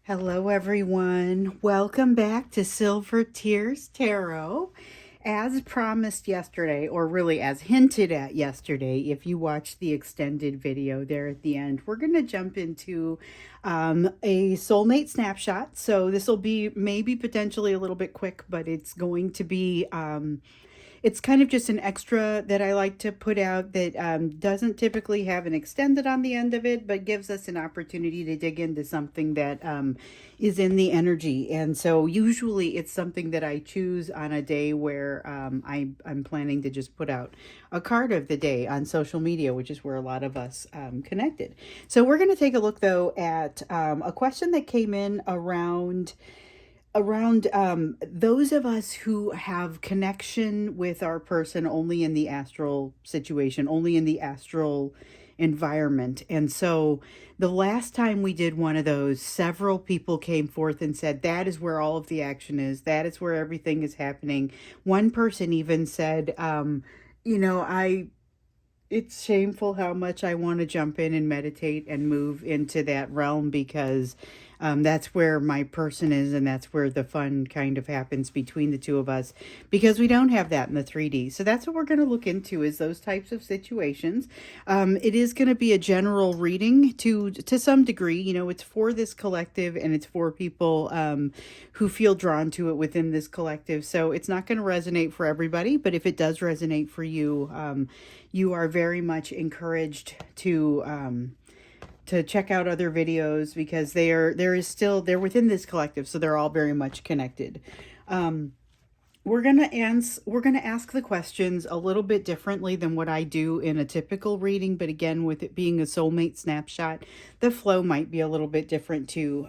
Hello, everyone. Welcome back to Silver Tears Tarot. As promised yesterday, or really as hinted at yesterday, if you watched the extended video there at the end, we're going to jump into a soulmate snapshot. So this will be maybe potentially a little bit quick, but it's going to be it's kind of just an extra that I like to put out that doesn't typically have an extended on the end of it, but gives us an opportunity to dig into something that is in the energy. And so usually it's something that I choose on a day where I'm planning to just put out a card of the day on social media, which is where a lot of us connected. So we're going to take a look, though, at a question that came in around those of us who have connection with our person only in the astral situation, only in the astral environment. And so the last time we did one of those, several people came forth and said, that is where all of the action is. That is where everything is happening. One person even said, it's shameful how much I want to jump in and meditate and move into that realm because that's where my person is, and that's where the fun kind of happens between the two of us, because we don't have that in the 3D. So that's what we're going to look into, is those types of situations. It is going to be a general reading to some degree. You know, it's for this collective, and it's for people who feel drawn to it within this collective. So it's not going to resonate for everybody, but if it does resonate for you, you are very much encouraged to check out other videos, because they're within this collective, so they're all very much connected. We're gonna ask the questions a little bit differently than what I do in a typical reading, but again, with it being a soulmate snapshot, the flow might be a little bit different too.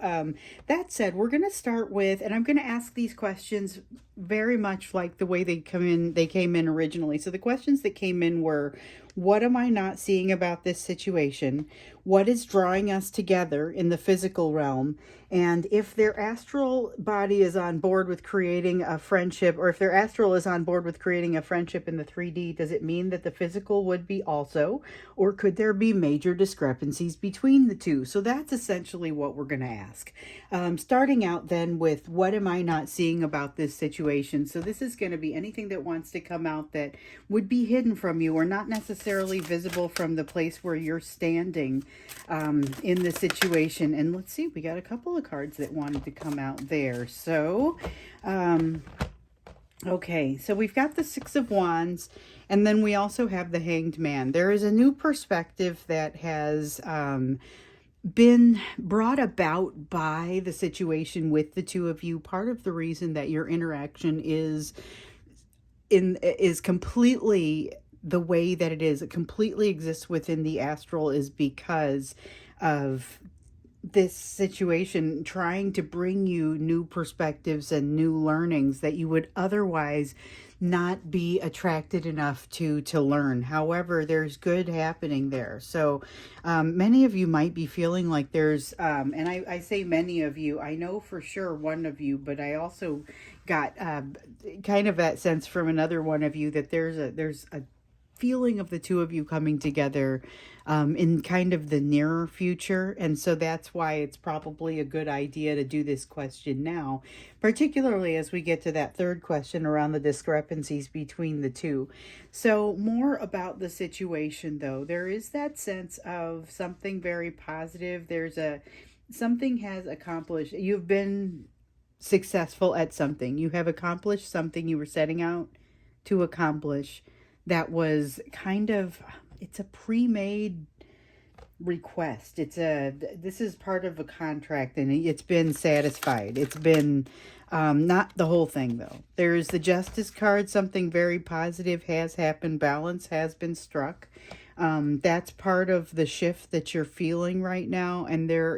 That said, we're gonna start with, and I'm gonna ask these questions very much like the way they came in originally. So the questions that came in were, what am I not seeing about this situation? What is drawing us together in the physical realm? And if their astral body is on board with creating a friendship, or if their astral is on board with creating a friendship in the 3D, does it mean that the physical would be also? Or could there be major discrepancies between the two? So that's essentially what we're going to ask. Starting out then with, what am I not seeing about this situation? So this is going to be anything that wants to come out that would be hidden from you, or not necessarily visible from the place where you're standing in the situation. And let's see, we got a couple of cards that wanted to come out there. So okay, so we've got the Six of Wands, and then we also have the Hanged Man. There is a new perspective that has been brought about by the situation with the two of you. Part of the reason that your interaction is completely the way that it completely exists within the astral, is because of this situation trying to bring you new perspectives and new learnings that you would otherwise not be attracted enough to learn. However, there's good happening there. So many of you might be feeling like there's and I say many of you, I know for sure one of you, but I also got kind of that sense from another one of you that there's a feeling of the two of you coming together in kind of the nearer future. And so that's why it's probably a good idea to do this question now, particularly as we get to that third question around the discrepancies between the two. So more about the situation, though. There is that sense of something very positive. Something has accomplished. You've been successful at something. You have accomplished something you were setting out to accomplish. That was it's a pre-made request. This is part of a contract, and it's been satisfied. It's been, not the whole thing though. There's the Justice card. Something very positive has happened. Balance has been struck. That's part of the shift that you're feeling right now. And there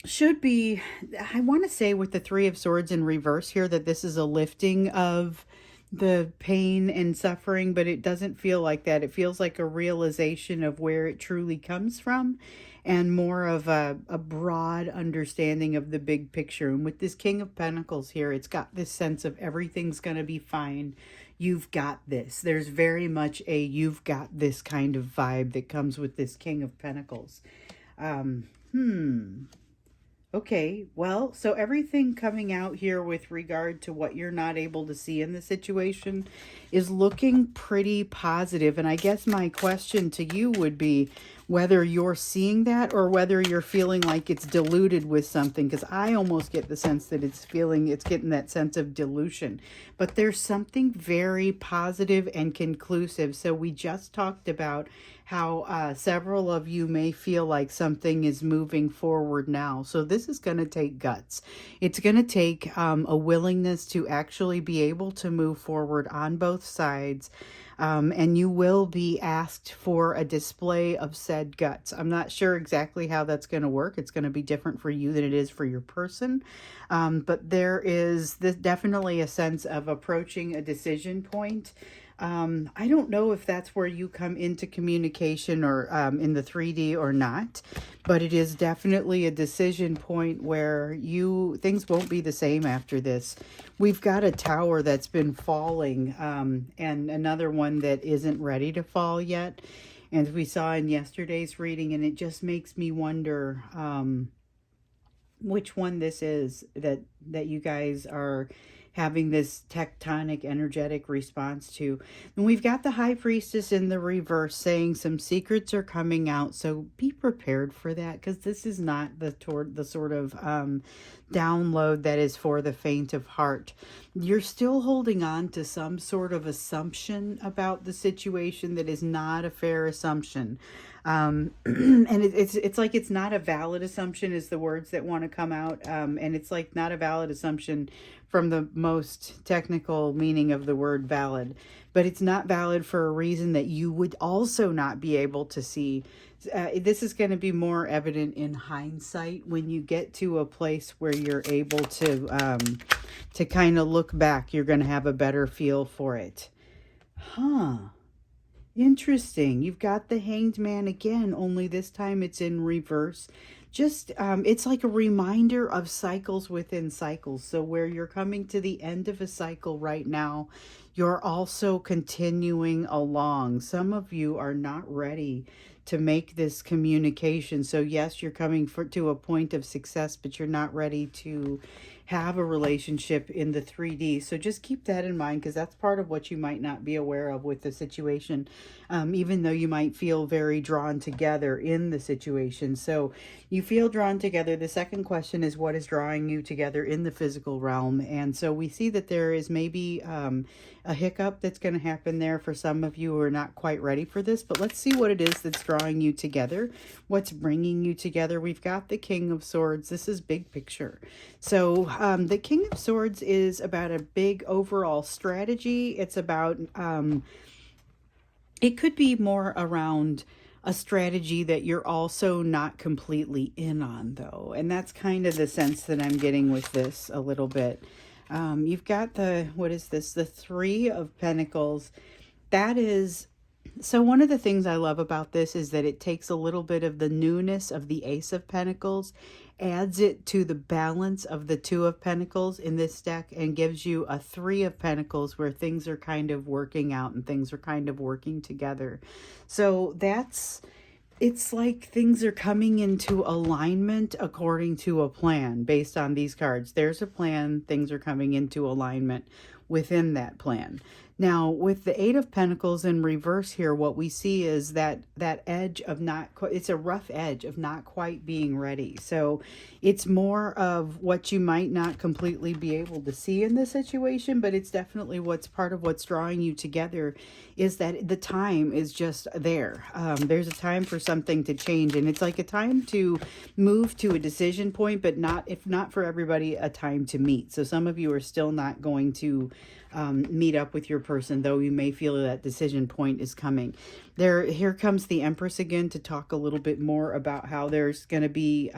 should be, I want to say with the Three of Swords in reverse here, that this is a lifting of the pain and suffering, but it doesn't feel like that. It feels like a realization of where it truly comes from, and more of a broad understanding of the big picture. And with this King of Pentacles here, it's got this sense of everything's going to be fine. You've got this. There's very much a you've got this kind of vibe that comes with this King of Pentacles. Okay, well, so everything coming out here with regard to what you're not able to see in the situation is looking pretty positive. And I guess my question to you would be whether you're seeing that or whether you're feeling like it's diluted with something, because I almost get the sense that it's getting that sense of dilution. But there's something very positive and conclusive. So we just talked about how several of you may feel like something is moving forward now. So this is going to take guts. It's going to take a willingness to actually be able to move forward on both sides. And you will be asked for a display of said guts. I'm not sure exactly how that's going to work. It's going to be different for you than it is for your person. But there is definitely a sense of approaching a decision point. I don't know if that's where you come into communication or in the 3D or not, but it is definitely a decision point where things won't be the same after this. We've got a tower that's been falling and another one that isn't ready to fall yet. And we saw in yesterday's reading, and it just makes me wonder which one this is that you guys are having this tectonic energetic response to. And we've got the High Priestess in the reverse saying some secrets are coming out, so be prepared for that, because this is not the sort of download that is for the faint of heart. You're still holding on to some sort of assumption about the situation that is not a fair assumption. And it's like it's not a valid assumption is the words that want to come out. And it's like not a valid assumption from the most technical meaning of the word valid, but it's not valid for a reason that you would also not be able to see. This is going to be more evident in hindsight when you get to a place where you're able to kind of look back. You're going to have a better feel for it. Interesting. You've got the Hanged Man again, only this time it's in reverse. Just, it's like a reminder of cycles within cycles. So where you're coming to the end of a cycle right now, you're also continuing along. Some of you are not ready to make this communication. So yes, you're coming to a point of success, but you're not ready to have a relationship in the 3D. So just keep that in mind, because that's part of what you might not be aware of with the situation, even though you might feel very drawn together in the situation. So you feel drawn together. The second question is, what is drawing you together in the physical realm? And so we see that there is maybe a hiccup that's going to happen there for some of you who are not quite ready for this. But let's see what it is that's drawing you together. What's bringing you together? We've got the King of Swords. This is big picture. So the King of Swords is about a big overall strategy. It's about, it could be more around a strategy that you're also not completely in on, though. And that's kind of the sense that I'm getting with this a little bit. You've got what is this? The Three of Pentacles. That is, so one of the things I love about this is that it takes a little bit of the newness of the Ace of Pentacles, adds it to the balance of the Two of Pentacles in this deck, and gives you a Three of Pentacles where things are kind of working out and things are kind of working together. So it's like things are coming into alignment according to a plan based on these cards. There's a plan, things are coming into alignment within that plan. Now, with the Eight of Pentacles in reverse here, what we see is that edge of it's a rough edge of not quite being ready. So it's more of what you might not completely be able to see in this situation, but it's definitely what's part of what's drawing you together is that the time is just there. There's a time for something to change, and it's like a time to move to a decision point, but if not for everybody, a time to meet. So some of you are still not going to meet up with your person, though you may feel that decision point is coming. Here comes the Empress again to talk a little bit more about how there's going to be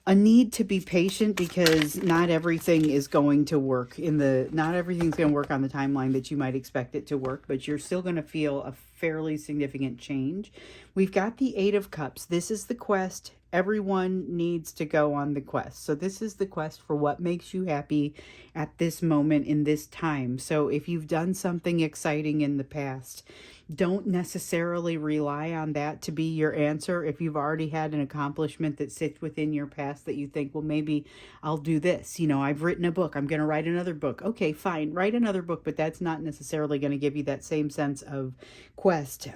a need to be patient, because not everything is going to work not everything's going to work on the timeline that you might expect it to work, but you're still going to feel a fairly significant change. We've got the Eight of Cups. This is the quest. Everyone needs to go on the quest. So this is the quest for what makes you happy at this moment in this time. So if you've done something exciting in the past, don't necessarily rely on that to be your answer. If you've already had an accomplishment that sits within your past that you think, well, maybe I'll do this. You know, I've written a book. I'm going to write another book. Okay, fine. Write another book, but that's not necessarily going to give you that same sense of quest.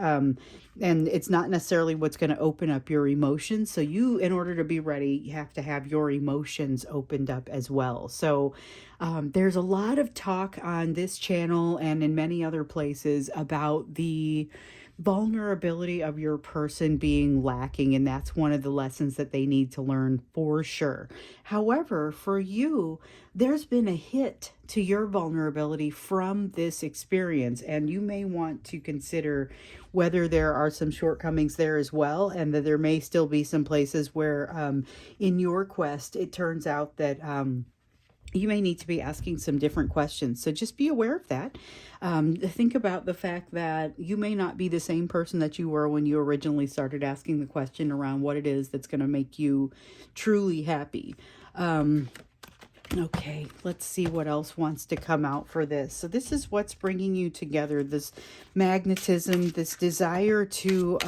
And it's not necessarily what's going to open up your emotions. So you, in order to be ready, you have to have your emotions opened up as well. So there's a lot of talk on this channel and in many other places about the vulnerability of your person being lacking, and that's one of the lessons that they need to learn for sure. However, for you, there's been a hit to your vulnerability from this experience, and you may want to consider whether there are some shortcomings there as well, and that there may still be some places where in your quest it turns out that you may need to be asking some different questions. So just be aware of that. Think about the fact that you may not be the same person that you were when you originally started asking the question around what it is that's going to make you truly happy. Okay, let's see what else wants to come out for this. So this is what's bringing you together, this magnetism, this desire to,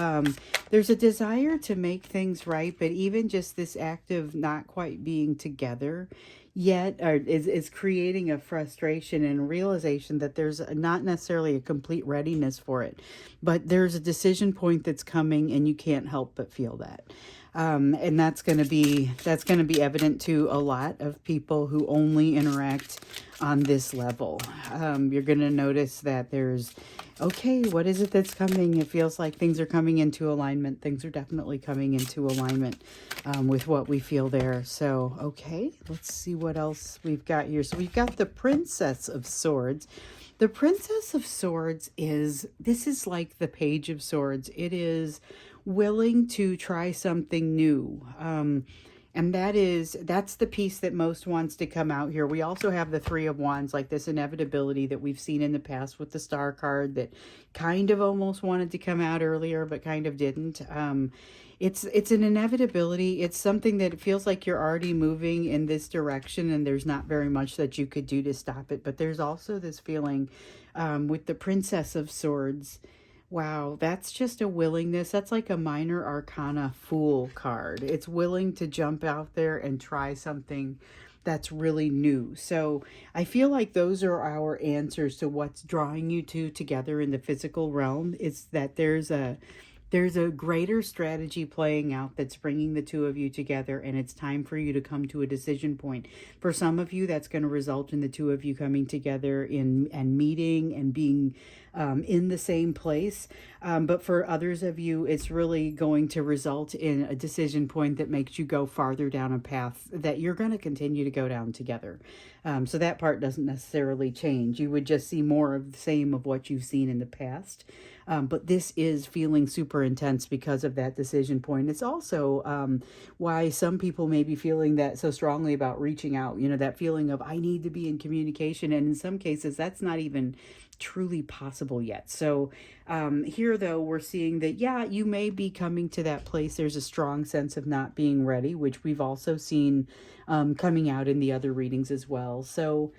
there's a desire to make things right, but even just this act of not quite being together yet is creating a frustration and a realization that there's not necessarily a complete readiness for it, but there's a decision point that's coming and you can't help but feel that. And that's going to be evident to a lot of people who only interact on this level. You're going to notice that there's, okay, what is it that's coming? It feels like things are coming into alignment. Things are definitely coming into alignment with what we feel there. So, okay, let's see what else we've got here. So we've got the Princess of Swords. The Princess of Swords this is like the Page of Swords. It is willing to try something new. And that's the piece that most wants to come out here. We also have the Three of Wands, like this inevitability that we've seen in the past with the Star card that kind of almost wanted to come out earlier, but kind of didn't. It's an inevitability. It's something that feels like you're already moving in this direction and there's not very much that you could do to stop it. But there's also this feeling with the Princess of Swords. Wow, that's just a willingness. That's like a minor arcana Fool card. It's willing to jump out there and try something that's really new. So I feel like those are our answers to what's drawing you two together in the physical realm. It's that there's a greater strategy playing out that's bringing the two of you together, and it's time for you to come to a decision point. For some of you, that's going to result in the two of you coming together and meeting and being in the same place. But for others of you, it's really going to result in a decision point that makes you go farther down a path that you're going to continue to go down together. So that part doesn't necessarily change. You would just see more of the same of what you've seen in the past. But this is feeling super intense because of that decision point. It's also why some people may be feeling that so strongly about reaching out, you know, that feeling of I need to be in communication. And in some cases, that's not even truly possible yet. So here, though, we're seeing that, yeah, you may be coming to that place. There's a strong sense of not being ready, which we've also seen coming out in the other readings as well. So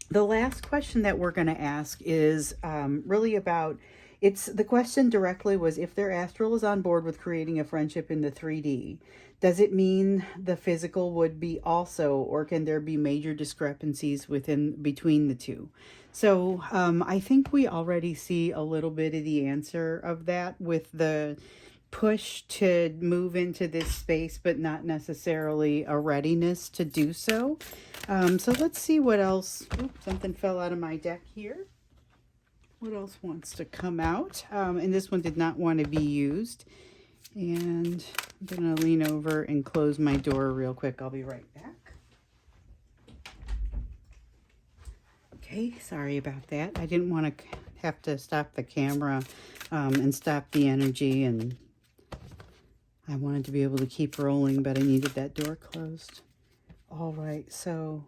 the last question that we're going to ask is really about, the question directly was, if their astral is on board with creating a friendship in the 3D, does it mean the physical would be also, or can there be major discrepancies between the two? So I think we already see a little bit of the answer of that with the push to move into this space, but not necessarily a readiness to do so. So let's see what else. Oops, something fell out of my deck here. What else wants to come out? And this one did not want to be used. And I'm going to lean over and close my door real quick. I'll be right back. Okay, sorry about that. I didn't want to have to stop the camera and stop the energy. And I wanted to be able to keep rolling, but I needed that door closed. All right, so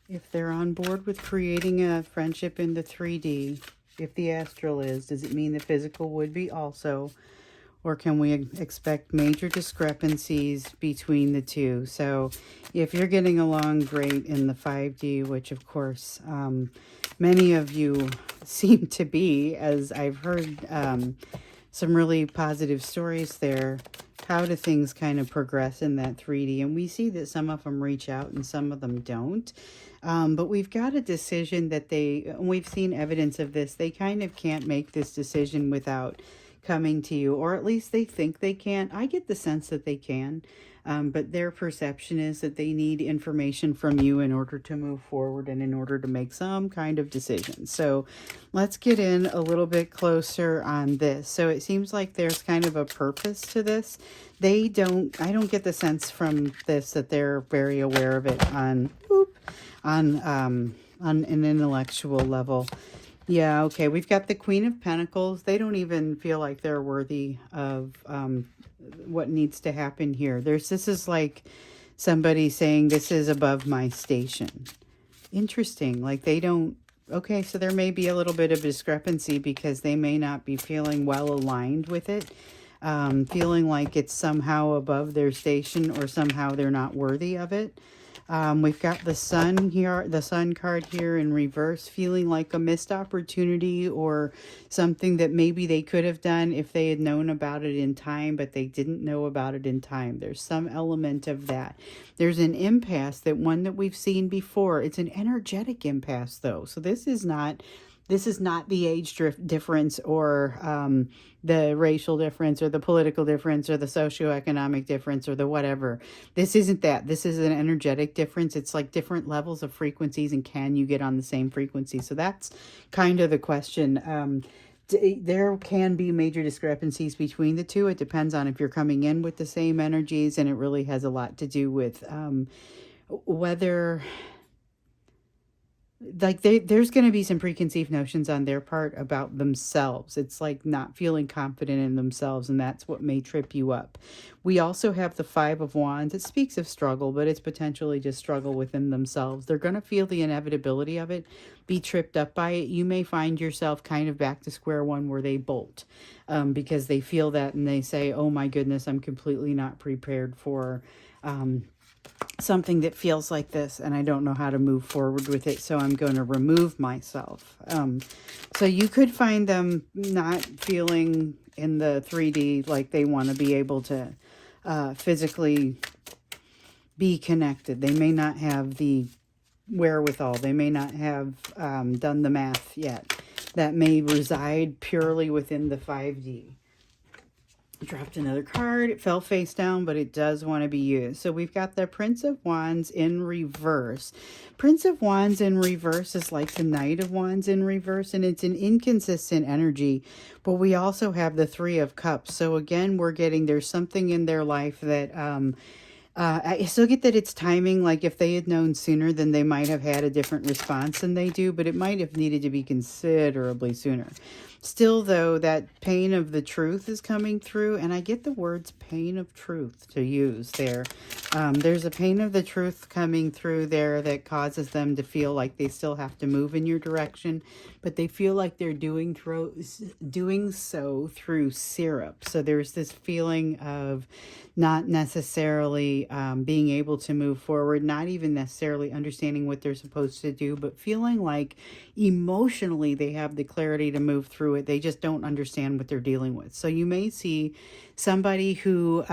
if they're on board with creating a friendship in the 3D, If the astral is, does it mean the physical would be also? Or can we expect major discrepancies between the two? So if you're getting along great in the 5D, which of course many of you seem to be, as I've heard some really positive stories there, how do things kind of progress in that 3D? And we see that some of them reach out and some of them don't. But we've got a decision that we've seen evidence of this, they kind of can't make this decision without coming to you, or at least they think they can. I get the sense that they can, but their perception is that they need information from you in order to move forward and in order to make some kind of decision. So let's get in a little bit closer on this. So it seems like there's kind of a purpose to this. I don't get the sense from this that they're very aware of it on an intellectual level. Yeah, okay. We've got the Queen of Pentacles. They don't even feel like they're worthy of what needs to happen here. This is like somebody saying this is above my station. Interesting. Like they don't... Okay, so there may be a little bit of discrepancy because they may not be feeling well aligned with it. Feeling like it's somehow above their station or somehow they're not worthy of it. We've got the sun here, the sun card here in reverse, feeling like a missed opportunity or something that maybe they could have done if they had known about it in time, but they didn't know about it in time. There's some element of that. There's an impasse, that one that we've seen before. It's an energetic impasse though. So this is not the age difference or the racial difference or the political difference or the socioeconomic difference or the whatever. This isn't that. This is an energetic difference. It's like different levels of frequencies, and can you get on the same frequency? So that's kind of the question. There can be major discrepancies between the two. It depends on if you're coming in with the same energies, and it really has a lot to do with whether... like there's going to be some preconceived notions on their part about themselves. It's like not feeling confident in themselves, and that's what may trip you up. We also have the Five of Wands. It speaks of struggle, but it's potentially just struggle within themselves. They're going to feel the inevitability of it, be tripped up by it. You may find yourself kind of back to square one where they bolt because they feel that and they say, oh my goodness, I'm completely not prepared for something that feels like this, and I don't know how to move forward with it, so I'm going to remove myself. So you could find them not feeling in the 3D like they want to be able to physically be connected. They may not have the wherewithal. They may not have done the math yet. That may reside purely within the 5D. Dropped another card. It fell face down, but it does want to be used. So we've got the Prince of Wands in reverse. Prince of Wands in reverse is like the Knight of Wands in reverse, and it's an inconsistent energy. But we also have the Three of Cups. So again, we're getting, there's something in their life that I still get that it's timing. Like if they had known sooner, then they might have had a different response than they do, but it might have needed to be considerably sooner. Still, though, that pain of the truth is coming through, and I get the words pain of truth to use there. There's a pain of the truth coming through there that causes them to feel like they still have to move in your direction, but they feel like they're doing so through syrup. So there's this feeling of not necessarily being able to move forward, not even necessarily understanding what they're supposed to do, but feeling like emotionally they have the clarity to move through it. They just don't understand what they're dealing with. So you may see somebody who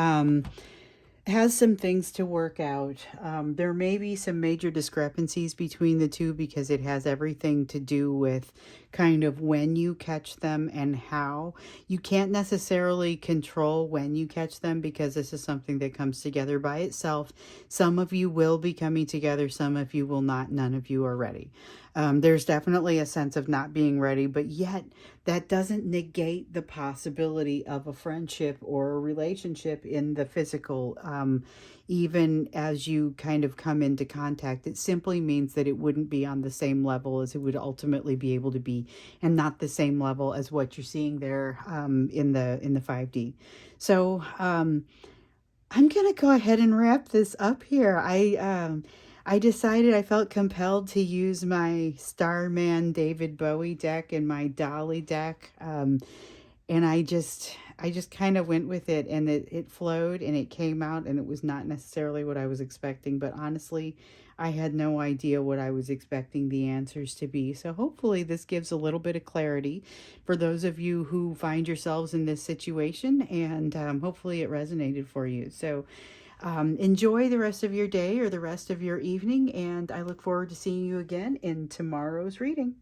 has some things to work out. There may be some major discrepancies between the two because it has everything to do with kind of when you catch them and how. You can't necessarily control when you catch them because this is something that comes together by itself. Some of you will be coming together, some of you will not. None of you are ready. There's definitely a sense of not being ready, but yet that doesn't negate the possibility of a friendship or a relationship in the physical. Even as you kind of come into contact, it simply means that it wouldn't be on the same level as it would ultimately be able to be, and not the same level as what you're seeing there in the 5D. So I'm gonna go ahead and wrap this up here. I decided I felt compelled to use my Starman David Bowie deck and my Dolly deck. And I just kind of went with it, and it flowed and it came out, and it was not necessarily what I was expecting, but honestly, I had no idea what I was expecting the answers to be. So hopefully this gives a little bit of clarity for those of you who find yourselves in this situation, and hopefully it resonated for you. So enjoy the rest of your day or the rest of your evening, and I look forward to seeing you again in tomorrow's reading.